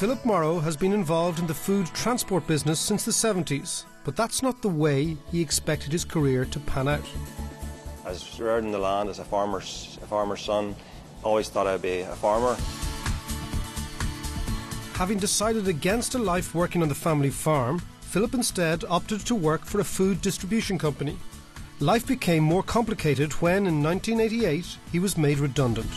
Phillip Morrow has been involved in the food transport business since the 70s, but that's not the way he expected his career to pan out. I was reared in the land as a farmer's son. Always thought I'd be a farmer. Having decided against a life working on the family farm, Phillip instead opted to work for a food distribution company. Life became more complicated when, in 1988, he was made redundant.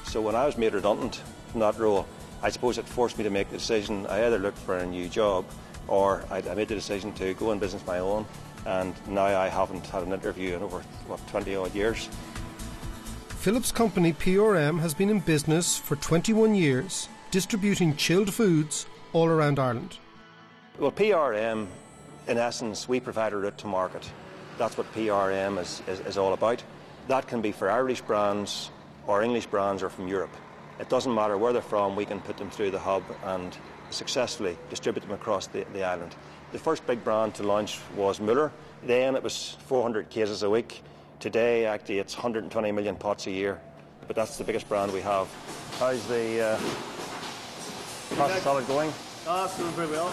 So when I was made redundant from that role, I suppose it forced me to make the decision. I either looked for a new job or I made the decision to go in business my own, and now I haven't had an interview in over, 20 odd years. Phillip's company PRM has been in business for 21 years, distributing chilled foods all around Ireland. Well, PRM, in essence, we provide a route to market. That's what PRM is all about. That can be for Irish brands or English brands or from Europe. It doesn't matter where they're from, we can put them through the hub and successfully distribute them across the island. The first big brand to launch was Muller. Then it was 400 cases a week. Today, actually, it's 120 million pots a year. But that's the biggest brand we have. How's the process salad going? It's going very well.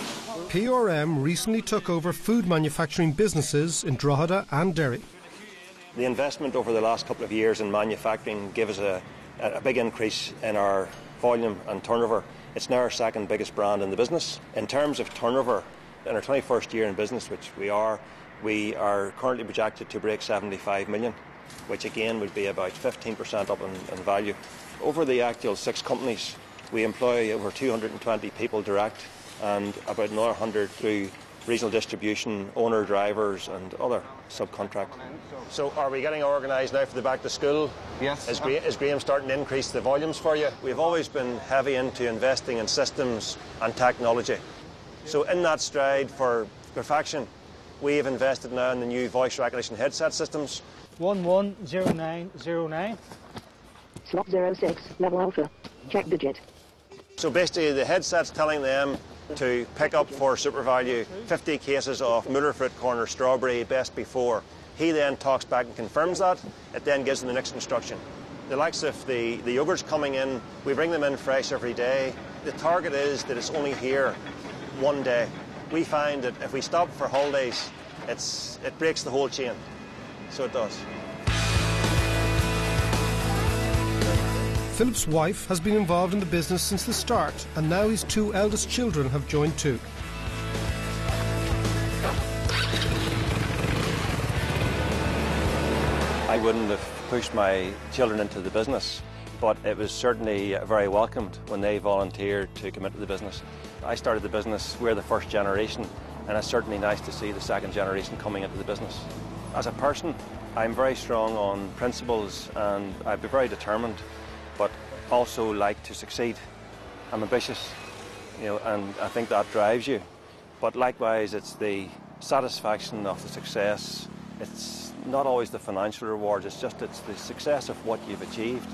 PRM recently took over food manufacturing businesses in Drogheda and Derry. The investment over the last couple of years in manufacturing gave us a big increase in our volume and turnover. It's now our second biggest brand in the business. In terms of turnover, in our 21st year in business, which we are currently projected to break 75 million, which again would be about 15% up in value. Over the actual 6 companies, we employ over 220 people direct and about another 100 through regional distribution, owner drivers and other subcontractors. So are we getting organised now for the back to school? Yes. Is Graham starting to increase the volumes for you? We've always been heavy into investing in systems and technology. So in that stride for perfection, we have invested now in the new voice recognition headset systems. 110909. Slot 06, level alpha. Check digit. So basically the headset's telling them to pick up for SuperValue 50 cases of Muller Fruit Corner Strawberry Best Before. He then talks back and confirms that. It then gives them the next instruction. The likes of the yogurts coming in, we bring them in fresh every day. The target is that it's only here one day. We find that if we stop for holidays, it breaks the whole chain. So it does. Phillip's wife has been involved in the business since the start, and now his 2 eldest children have joined too. I wouldn't have pushed my children into the business, but it was certainly very welcomed when they volunteered to come into the business. I started the business, we're the first generation, and it's certainly nice to see the second generation coming into the business. As a person, I'm very strong on principles and I'd be very determined, but also like to succeed. I'm ambitious, and I think that drives you. But likewise, it's the satisfaction of the success. It's not always the financial reward, it's the success of what you've achieved.